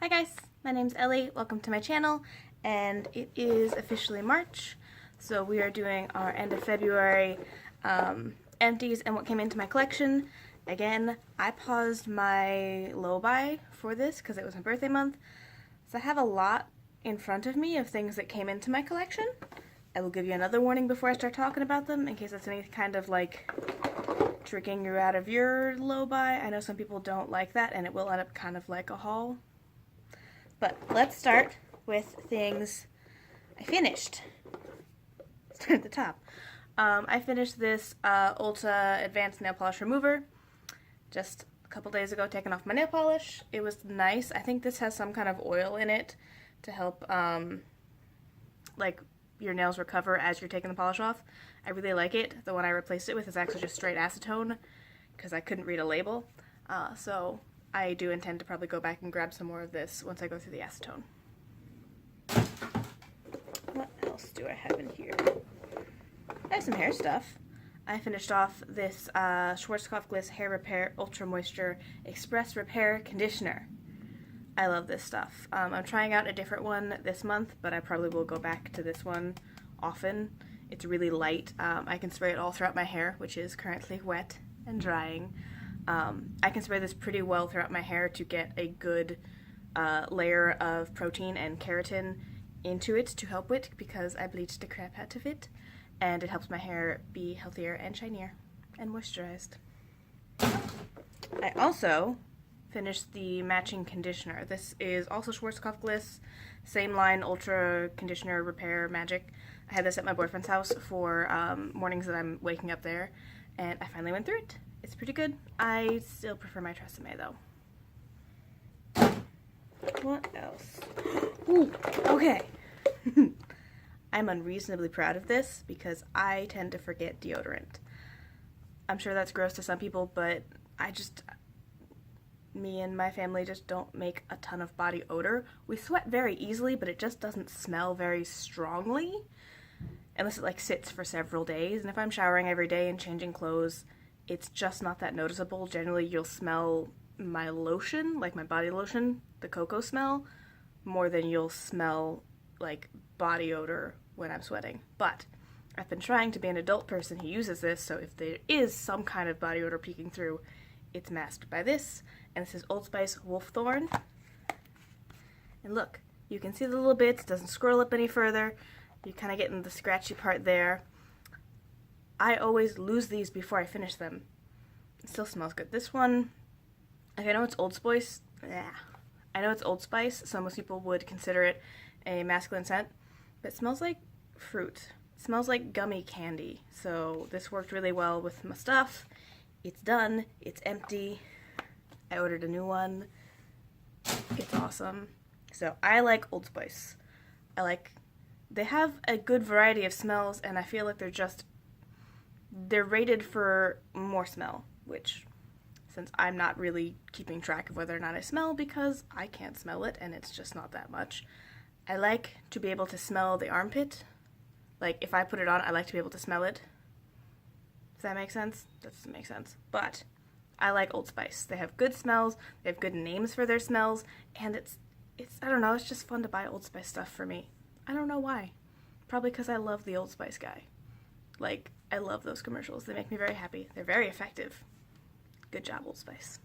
Hi guys, my name's Ellie, welcome to my channel, and it is officially March, so we are doing our end of February empties and what came into my collection. Again, I paused my low buy for this because it was my birthday month, so I have a lot in front of me of things that came into my collection. I will give you another warning before I start talking about them in case that's any kind of like tricking you out of your low buy. I know some people don't like that and it will end up kind of like a haul. But let's start with things I finished. Start at the top. I finished this Ulta Advanced Nail Polish Remover just a couple days ago, taking off my nail polish. It was nice. I think this has some kind of oil in it to help like your nails recover as you're taking the polish off. I really like it. The one I replaced it with is actually just straight acetone because I couldn't read a label. So I do intend to probably go back and grab some more of this once I go through the acetone. What else do I have in here? I have some hair stuff. I finished off this Schwarzkopf Gliss Hair Repair Ultra Moisture Express Repair Conditioner. I love this stuff. I'm trying out a different one this month, but I probably will go back to this one often. It's really light. I can spray it all throughout my hair, which is currently wet and drying. I can spray this pretty well throughout my hair to get a good layer of protein and keratin into it to help it because I bleached the crap out of it, and it helps my hair be healthier and shinier and moisturized. I also finished the matching conditioner. This is also Schwarzkopf Gliss, same line, Ultra Conditioner Repair Magic. I had this at my boyfriend's house for mornings that I'm waking up there, and I finally went through it. It's pretty good. I still prefer my Tresemme though. What else? Ooh, okay. I'm unreasonably proud of this because I tend to forget deodorant. I'm sure that's gross to some people, but me and my family just don't make a ton of body odor. We sweat very easily, but it just doesn't smell very strongly unless it like sits for several days. And if I'm showering every day and changing clothes, it's just not that noticeable. Generally, you'll smell my lotion, like my body lotion, the cocoa smell, more than you'll smell like body odor when I'm sweating. But I've been trying to be an adult person who uses this, so if there is some kind of body odor peeking through, it's masked by this. And this is Old Spice Wolfthorn. And look, you can see the little bits, it doesn't scroll up any further. You kind of get in the scratchy part there. I always lose these before I finish them. It still smells good. This one, like I know it's Old Spice. Yeah, I know it's Old Spice, so most people would consider it a masculine scent, but it smells like fruit. It smells like gummy candy. So this worked really well with my stuff. It's done. It's empty. I ordered a new one. It's awesome. So I like Old Spice. They have a good variety of smells, and I feel like they're rated for more smell, which, since I'm not really keeping track of whether or not I smell because I can't smell it and it's just not that much, I like to be able to smell the armpit. Like, if I put it on, I like to be able to smell it. Does that make sense? That doesn't make sense. But I like Old Spice. They have good smells, they have good names for their smells, and it's I don't know, it's just fun to buy Old Spice stuff for me. I don't know why. Probably because I love the Old Spice guy. Like, I love those commercials. They make me very happy. They're very effective. Good job, Old Spice.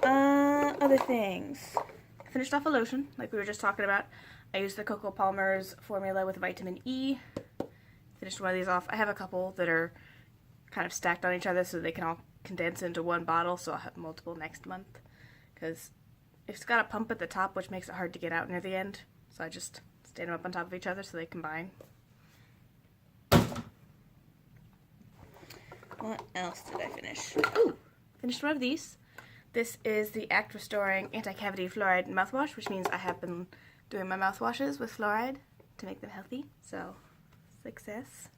Other things. I finished off a lotion, like we were just talking about. I used the Coco Palmer's formula with vitamin E. Finished one of these off. I have a couple that are kind of stacked on each other so they can all condense into one bottle, so I'll have multiple next month. Because it's got a pump at the top, which makes it hard to get out near the end. So I just stand them up on top of each other so they combine. What else did I finish? Ooh, finished one of these. This is the Act Restoring Anti-Cavity Fluoride Mouthwash, which means I have been doing my mouthwashes with fluoride to make them healthy, so success.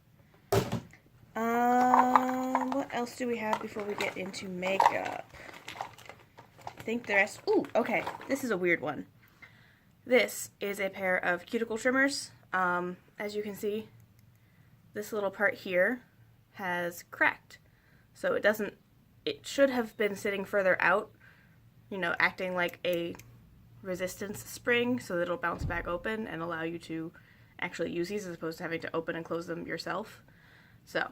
What else do we have before we get into makeup? I think the rest, ooh, okay, this is a weird one. This is a pair of cuticle trimmers. As you can see, this little part here has cracked. So it should have been sitting further out, you know, acting like a resistance spring so that it'll bounce back open and allow you to actually use these as opposed to having to open and close them yourself. So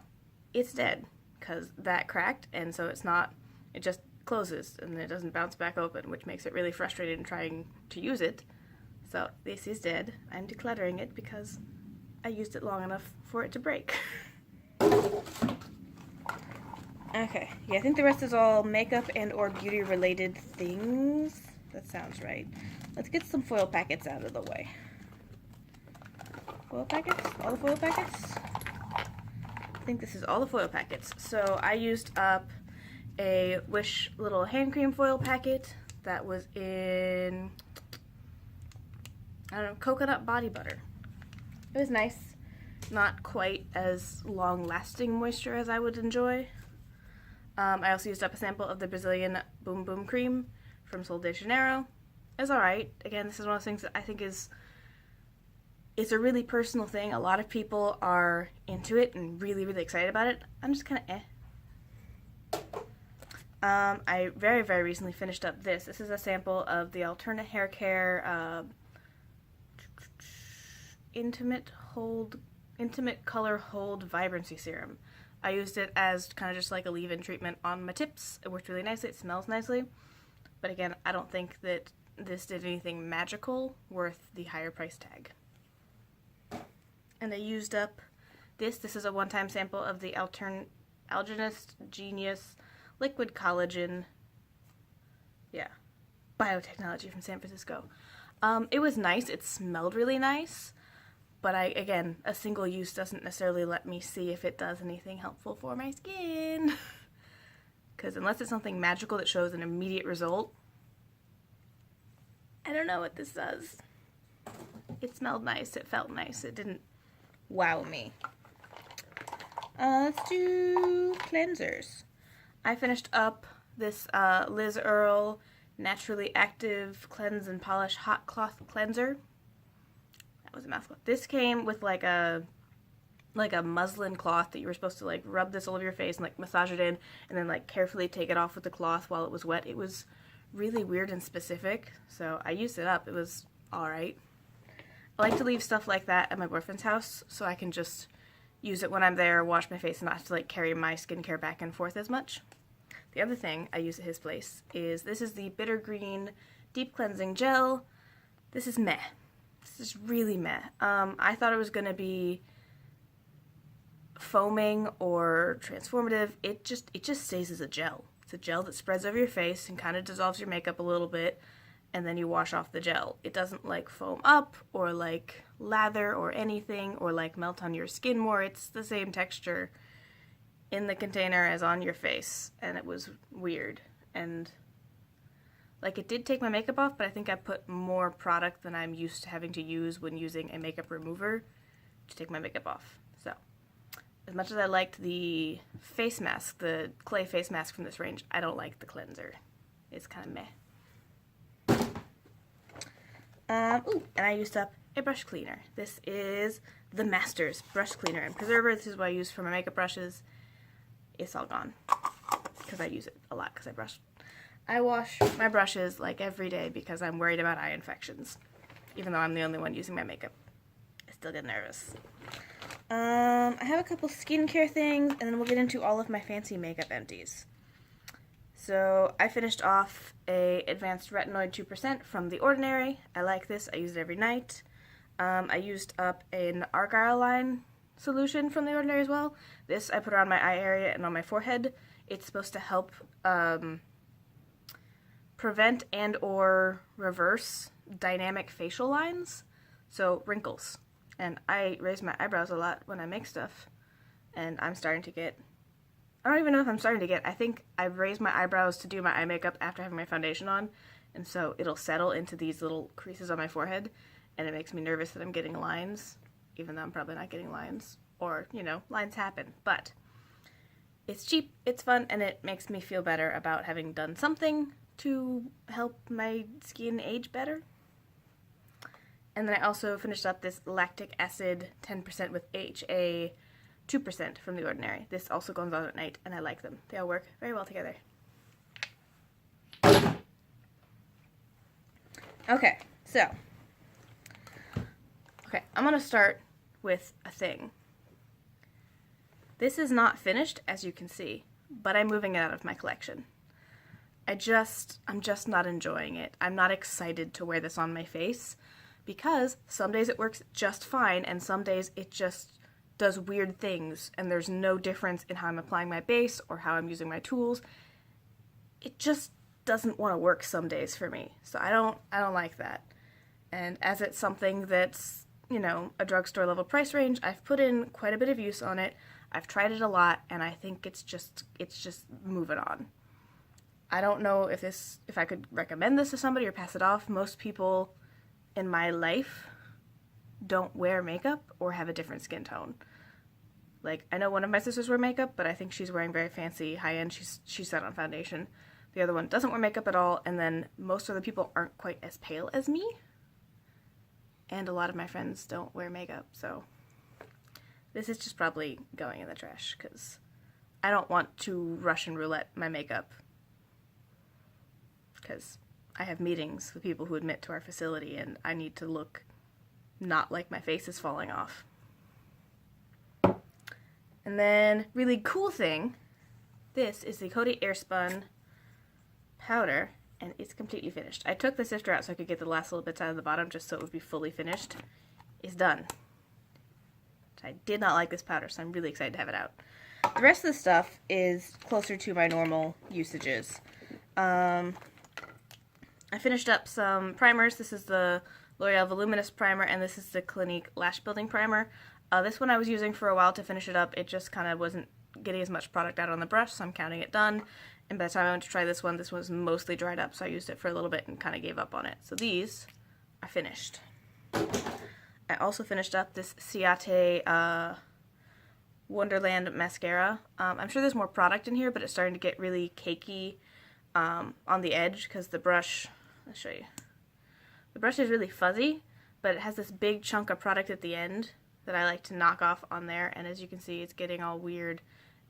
it's dead because that cracked, and so it's not, it just closes and it doesn't bounce back open, which makes it really frustrating trying to use it. So this is dead. I'm decluttering it because I used it long enough for it to break. Okay, yeah, I think the rest is all makeup and or beauty related things. That sounds right. Let's get some foil packets out of the way. Foil packets? All the foil packets? I think this is all the foil packets. So I used up a Wish little hand cream foil packet that was in, I don't know, coconut body butter. It was nice. Not quite as long-lasting moisture as I would enjoy. I also used up a sample of the Brazilian Boom Boom Cream from Sol de Janeiro. It's alright. Again, this is one of those things that I think is, it's a really personal thing. A lot of people are into it and really, really excited about it. I'm just kind of eh. I very, very recently finished up this. This is a sample of the Alterna Hair Care Intimate Color Hold Vibrancy Serum. I used it as kind of just like a leave-in treatment on my tips. It worked really nicely. It smells nicely. But again, I don't think that this did anything magical worth the higher price tag. And I used up this. This is a one-time sample of the Algenist Genius Liquid Collagen. Yeah. Biotechnology from San Francisco. It was nice. It smelled really nice. But again, a single use doesn't necessarily let me see if it does anything helpful for my skin. Because unless it's something magical that shows an immediate result, I don't know what this does. It smelled nice. It felt nice. It didn't wow me. Let's do cleansers. I finished up this Liz Earle Naturally Active Cleanse and Polish Hot Cloth Cleanser. That was a mouthful. This came with like a muslin cloth that you were supposed to like rub this all over your face and like massage it in and then like carefully take it off with the cloth while it was wet. It was really weird and specific, so I used it up. It was alright. I like to leave stuff like that at my boyfriend's house so I can just use it when I'm there, wash my face, and not have to like carry my skincare back and forth as much. The other thing I use at his place is this is the Bitter Green Deep Cleansing Gel. This is meh. This is really meh. I thought it was going to be foaming or transformative. It just stays as a gel. It's a gel that spreads over your face and kind of dissolves your makeup a little bit, and then you wash off the gel. It doesn't like foam up or like lather or anything or like melt on your skin more. It's the same texture in the container as on your face, and it was weird. And like, it did take my makeup off, but I think I put more product than I'm used to having to use when using a makeup remover to take my makeup off. So, as much as I liked the face mask, the clay face mask from this range, I don't like the cleanser. It's kind of meh. And I used up a brush cleaner. This is the Masters brush cleaner and preserver. This is what I use for my makeup brushes. It's all gone because I use it a lot because I wash my brushes like every day because I'm worried about eye infections. Even though I'm the only one using my makeup, I still get nervous. I have a couple skincare things, and then we'll get into all of my fancy makeup empties. So I finished off a Advanced Retinoid 2% from The Ordinary. I like this. I use it every night. I used up an Argyle line solution from The Ordinary as well. This I put around my eye area and on my forehead. It's supposed to help prevent and or reverse dynamic facial lines, so wrinkles. And I raise my eyebrows a lot when I make stuff, and I'm starting to get, I don't even know if I'm starting to get, I think I've raised my eyebrows to do my eye makeup after having my foundation on, and so it'll settle into these little creases on my forehead, and it makes me nervous that I'm getting lines, even though I'm probably not getting lines, or, you know, lines happen, but it's cheap, it's fun, and it makes me feel better about having done something to help my skin age better. And then I also finished up this lactic acid 10% with HA 2% from The Ordinary. This also goes on at night, and I like them. They all work very well together. Okay, so. Okay, I'm gonna start with a thing. This is not finished, as you can see, but I'm moving it out of my collection. I'm just not enjoying it. I'm not excited to wear this on my face because some days it works just fine and some days it just does weird things and there's no difference in how I'm applying my base or how I'm using my tools. It just doesn't want to work some days for me. So I don't like that. And as it's something that's, you know, a drugstore level price range, I've put in quite a bit of use on it. I've tried it a lot and I think it's just moving on. I don't know if I could recommend this to somebody or pass it off. Most people in my life don't wear makeup or have a different skin tone. Like, I know one of my sisters wear makeup, but I think she's wearing very fancy, high-end, she's set on foundation. The other one doesn't wear makeup at all, and then most of the people aren't quite as pale as me. And a lot of my friends don't wear makeup, so this is just probably going in the trash, because I don't want to Russian roulette my makeup. Because I have meetings with people who admit to our facility and I need to look not like my face is falling off. And then, really cool thing, this is the Coty Airspun powder and it's completely finished. I took the sifter out so I could get the last little bits out of the bottom just so it would be fully finished. It's done. I did not like this powder, so I'm really excited to have it out. The rest of the stuff is closer to my normal usages. I finished up some primers. This is the L'Oreal Voluminous Primer, and this is the Clinique Lash Building Primer. This one I was using for a while to finish it up. It just kind of wasn't getting as much product out on the brush, so I'm counting it done. And by the time I went to try this was mostly dried up, so I used it for a little bit and kind of gave up on it. So these are finished. I also finished up this Ciate Wonderland Mascara. I'm sure there's more product in here, but it's starting to get really cakey on the edge because the brush, I'll show you. The brush is really fuzzy, but it has this big chunk of product at the end that I like to knock off on there, and as you can see, it's getting all weird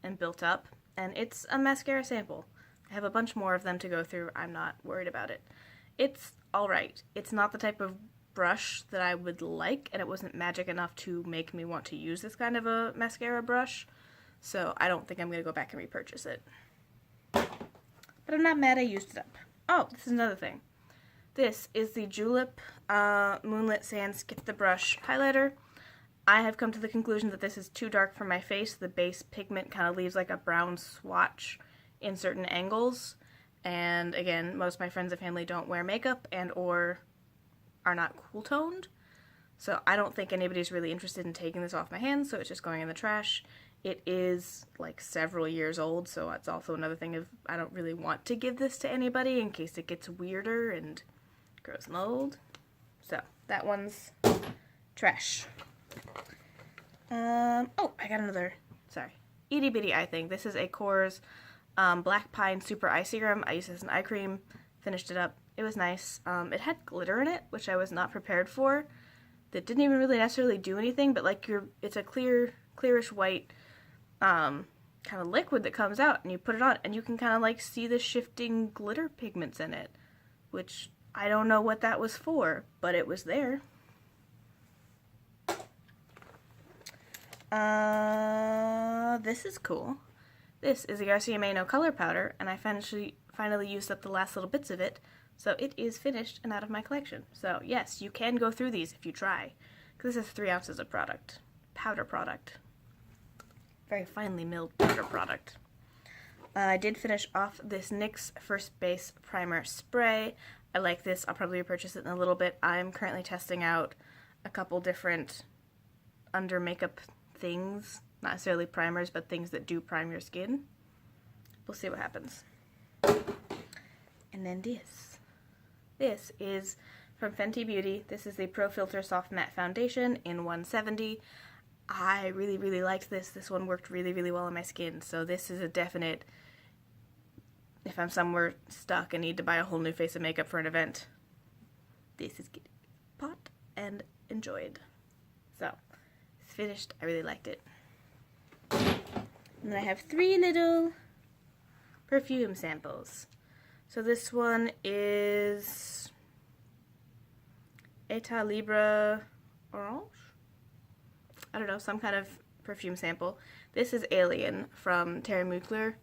and built up. And it's a mascara sample. I have a bunch more of them to go through. I'm not worried about it. It's alright. It's not the type of brush that I would like, and it wasn't magic enough to make me want to use this kind of a mascara brush, so I don't think I'm going to go back and repurchase it. But I'm not mad I used it up. Oh, this is another thing. This is the Julep Moonlit Sands Get the Brush highlighter. I have come to the conclusion that this is too dark for my face. The base pigment kind of leaves like a brown swatch in certain angles. And again, most of my friends and family don't wear makeup and or are not cool toned. So I don't think anybody's really interested in taking this off my hands, so it's just going in the trash. It is like several years old, so it's also another thing of I don't really want to give this to anybody in case it gets weirder and grows mold. So that one's trash. Oh, I got another, sorry, itty bitty eye thing. This is a Kors Black Pine Super Eye Serum. I used it as an eye cream, finished it up. It was nice. It had glitter in it, which I was not prepared for. That didn't even really necessarily do anything, but like it's a clearish white kind of liquid that comes out, and you put it on, and you can kind of like see the shifting glitter pigments in it, which I don't know what that was for, but it was there. This is cool. This is the RCMA No Color Powder, and I finally used up the last little bits of it, so it is finished and out of my collection. So yes, you can go through these if you try, because this is 3 ounces of product. Powder product. Very finely milled powder product. I did finish off this NYX First Base Primer Spray. I like this. I'll probably repurchase it in a little bit. I'm currently testing out a couple different under makeup things. Not necessarily primers, but things that do prime your skin. We'll see what happens. And then this. This is from Fenty Beauty. This is the Pro Filter Soft Matte Foundation in 170. I really, really liked this. This one worked really, really well on my skin. So this is a definite, if I'm somewhere stuck and need to buy a whole new face of makeup for an event, this is getting bought and enjoyed. So, it's finished. I really liked it. And then I have 3 little perfume samples. So this one is Etat Libre Orange? I don't know, some kind of perfume sample. This is Alien from Terry Mugler.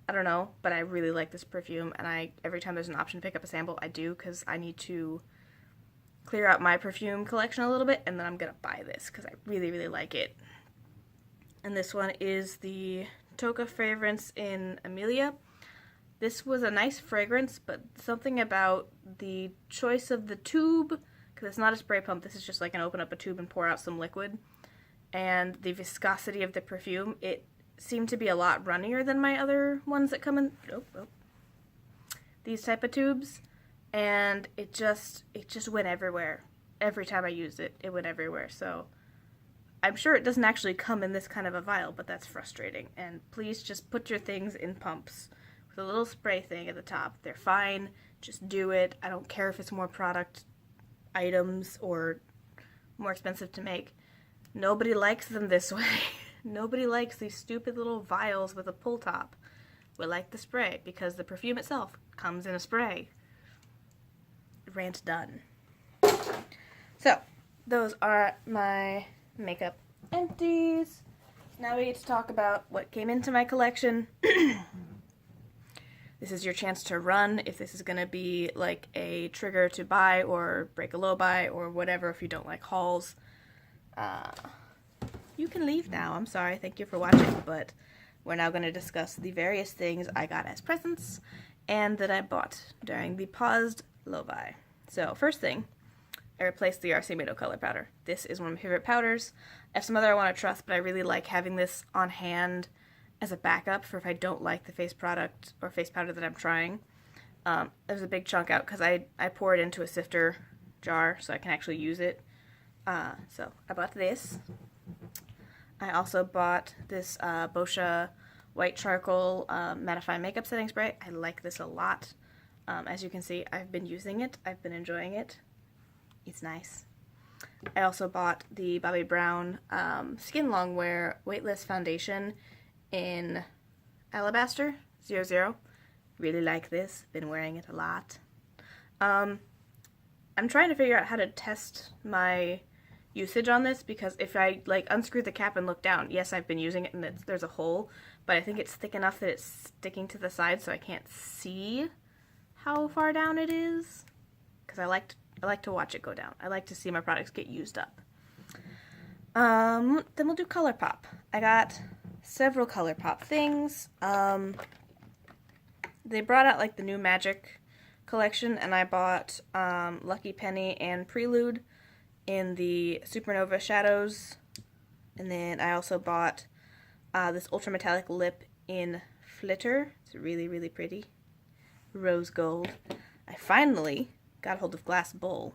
I don't know, but I really like this perfume, and every time there's an option to pick up a sample, I do, because I need to clear out my perfume collection a little bit, and then I'm gonna buy this, because I really, really like it. And this one is the Toca fragrance in Amelia. This was a nice fragrance, but something about the choice of the tube, because it's not a spray pump, this is just like an open up a tube and pour out some liquid, and the viscosity of the perfume, it seemed to be a lot runnier than my other ones that come in these type of tubes, and it just went everywhere. Every time I used it, it went everywhere. So I'm sure it doesn't actually come in this kind of a vial, but that's frustrating. And please just put your things in pumps with a little spray thing at the top. They're fine. Just do it. I don't care if it's more product items or more expensive to make. Nobody likes them this way. Nobody likes these stupid little vials with a pull top. We like the spray because the perfume itself comes in a spray. Rant done. So, those are my makeup empties. Now we get to talk about what came into my collection. This is your chance to run if this is going to be like a trigger to buy or break a low buy or whatever if you don't like hauls. You can leave now. I'm sorry. Thank you for watching, but we're now going to discuss the various things I got as presents and that I bought during the paused low buy. So, first thing, I replaced the RC Mado color powder. This is one of my favorite powders. I have some other I want to trust, but I really like having this on hand as a backup for if I don't like the face product or face powder that I'm trying. There's a big chunk out because I pour it into a sifter jar so I can actually use it. So, I bought this. I also bought this Boscia White Charcoal Mattifying Makeup Setting Spray. I like this a lot. As you can see, I've been using it. I've been enjoying it. It's nice. I also bought the Bobbi Brown Skin Longwear Weightless Foundation in Alabaster 00. Really like this. Been wearing it a lot. I'm trying to figure out how to test my usage on this because if I like unscrew the cap and look down, yes, I've been using it and there's a hole, but I think it's thick enough that it's sticking to the side so I can't see how far down it is because I like to watch it go down. I like to see my products get used up. Then we'll do ColourPop. I got several ColourPop things. They brought out like the new Magic collection and I bought Lucky Penny and Prelude in the Supernova Shadows, and then I also bought this ultra metallic lip in Flitter. It's really, really pretty. Rose gold. I finally got a hold of Glass Bowl.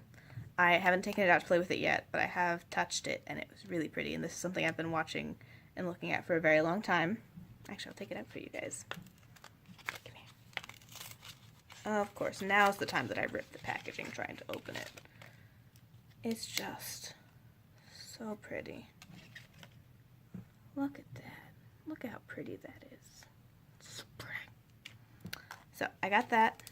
I haven't taken it out to play with it yet, but I have touched it, and it was really pretty, and this is something I've been watching and looking at for a very long time. Actually, I'll take it out for you guys. Come here. Of course, now's the time that I rip the packaging trying to open it. It's just so pretty. Look at that. Look at how pretty that is. So pretty. So I got that.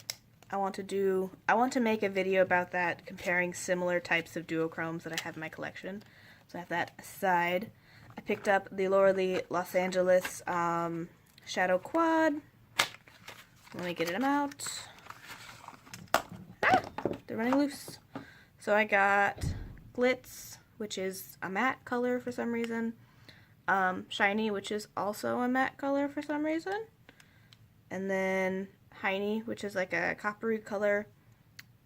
I want to make a video about that, comparing similar types of duochromes that I have in my collection. So I have that aside. I picked up the Laura Lee Los Angeles Shadow Quad. Let me get them out. Ah, they're running loose. So I got Glitz, which is a matte color for some reason. Shiny, which is also a matte color for some reason. And then Heiny, which is like a coppery color.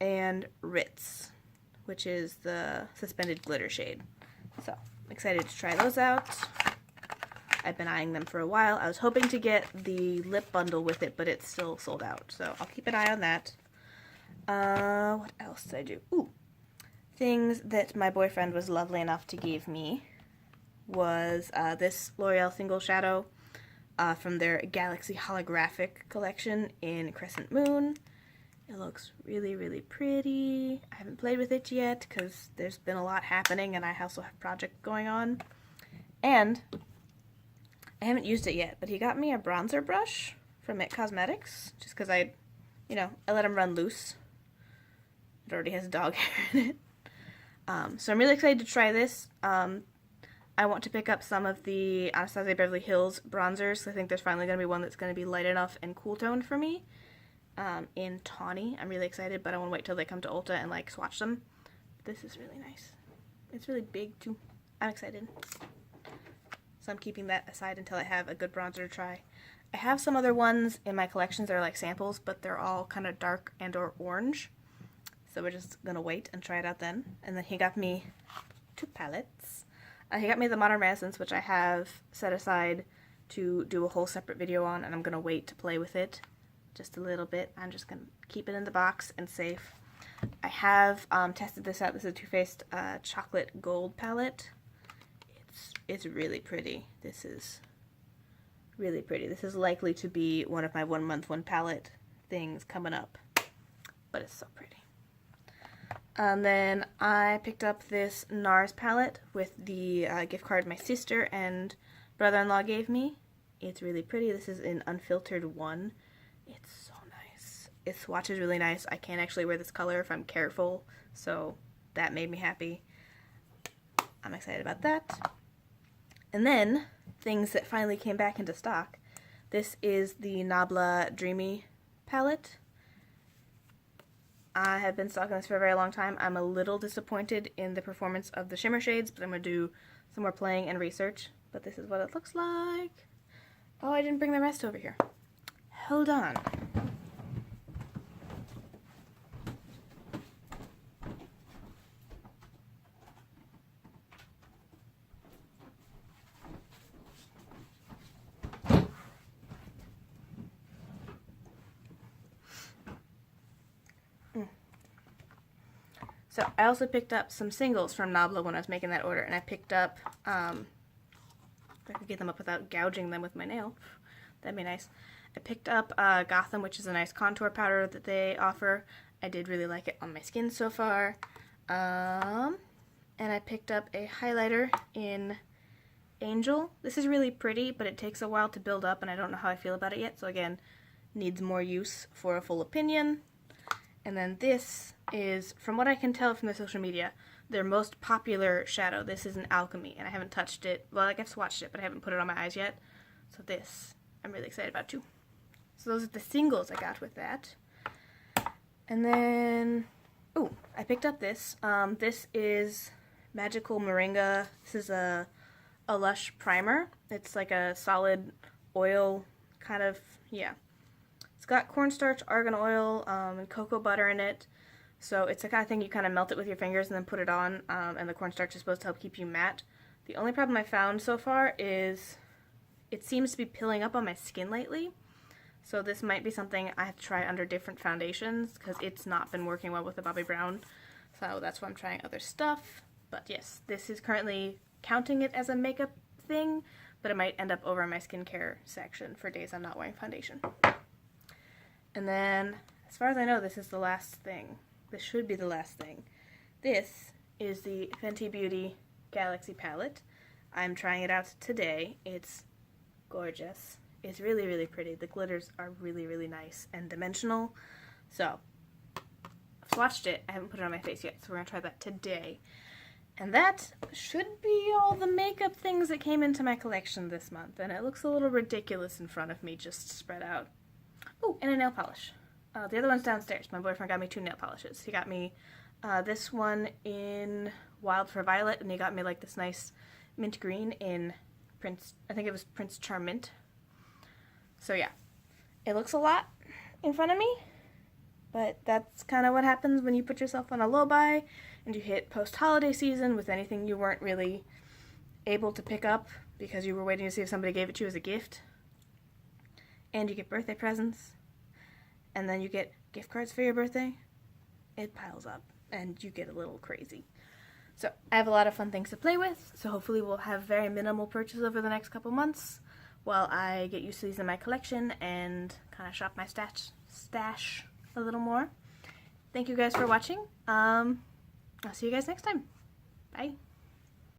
And Ritz, which is the suspended glitter shade. So, I'm excited to try those out. I've been eyeing them for a while. I was hoping to get the lip bundle with it, but it's still sold out. So, I'll keep an eye on that. What else did I do? Ooh. Things that my boyfriend was lovely enough to give me was this L'Oreal Single Shadow from their Galaxy Holographic collection in Crescent Moon. It looks really, really pretty. I haven't played with it yet because there's been a lot happening and I also have projects going on. And I haven't used it yet, but he got me a bronzer brush from IT Cosmetics just because I let him run loose. It already has dog hair in it. So I'm really excited to try this. I want to pick up some of the Anastasia Beverly Hills bronzers. I think there's finally going to be one that's going to be light enough and cool toned for me. In tawny. I'm really excited, but I want to wait till they come to Ulta and like swatch them. This is really nice. It's really big too. I'm excited. So I'm keeping that aside until I have a good bronzer to try. I have some other ones in my collections that are like samples, but they're all kind of dark and or orange. So we're just going to wait and try it out then. And then he got me 2 palettes. He got me the Modern Renaissance, which I have set aside to do a whole separate video on, and I'm going to wait to play with it just a little bit. I'm just going to keep it in the box and safe. I have tested this out. This is a Too Faced Chocolate Gold palette. It's really pretty. This is really pretty. This is likely to be one of my 1 month 1 palette things coming up, but it's so pretty. And then I picked up this NARS palette with the gift card my sister and brother-in-law gave me. It's really pretty. This is in Unfiltered 1. It's so nice. It swatches really nice. I can't actually wear this color if I'm careful, so that made me happy. I'm excited about that. And then, things that finally came back into stock. This is the Nabla Dreamy palette. I have been stocking this for a very long time. I'm a little disappointed in the performance of the shimmer shades, but I'm going to do some more playing and research. But this is what it looks like. Oh, I didn't bring the rest over here. Hold on. So I also picked up some singles from Nabla when I was making that order, and I picked up, if I could get them up without gouging them with my nail, that'd be nice. I picked up Gotham, which is a nice contour powder that they offer. I did really like it on my skin so far. And I picked up a highlighter in Angel. This is really pretty, but it takes a while to build up, and I don't know how I feel about it yet, so again, needs more use for a full opinion. And then this is, from what I can tell from the social media, their most popular shadow. This is an Alchemy, and I haven't touched it. Well, like I've swatched it, but I haven't put it on my eyes yet. So this, I'm really excited about too. So those are the singles I got with that. And then, oh, I picked up this. This is Magical Moringa. This is a Lush primer. It's like a solid oil kind of, yeah. It's got cornstarch, argan oil, and cocoa butter in it. So it's the kind of thing you kind of melt it with your fingers and then put it on, and the cornstarch is supposed to help keep you matte. The only problem I found so far is it seems to be pilling up on my skin lately. So this might be something I have to try under different foundations because it's not been working well with the Bobbi Brown. So that's why I'm trying other stuff. But yes, this is currently counting it as a makeup thing, but it might end up over in my skincare section for days I'm not wearing foundation. And then, as far as I know, this is the last thing. This should be the last thing. This is the Fenty Beauty Galaxy palette. I'm trying it out today. It's gorgeous. It's really, really pretty. The glitters are really, really nice and dimensional. So, I've swatched it. I haven't put it on my face yet, so we're going to try that today. And that should be all the makeup things that came into my collection this month. And it looks a little ridiculous in front of me, just spread out. Oh, and a nail polish. The other one's downstairs. My boyfriend got me 2 nail polishes. He got me this one in Wild for Violet, and he got me like this nice mint green in Prince, I think it was Prince Charmant. So yeah, it looks a lot in front of me, but that's kind of what happens when you put yourself on a low buy and you hit post-holiday season with anything you weren't really able to pick up because you were waiting to see if somebody gave it to you as a gift. And you get birthday presents, and then you get gift cards for your birthday. It piles up, and you get a little crazy. So I have a lot of fun things to play with, so hopefully we'll have very minimal purchases over the next couple months while I get used to these in my collection and kind of shop my stash a little more. Thank you guys for watching. I'll see you guys next time. Bye.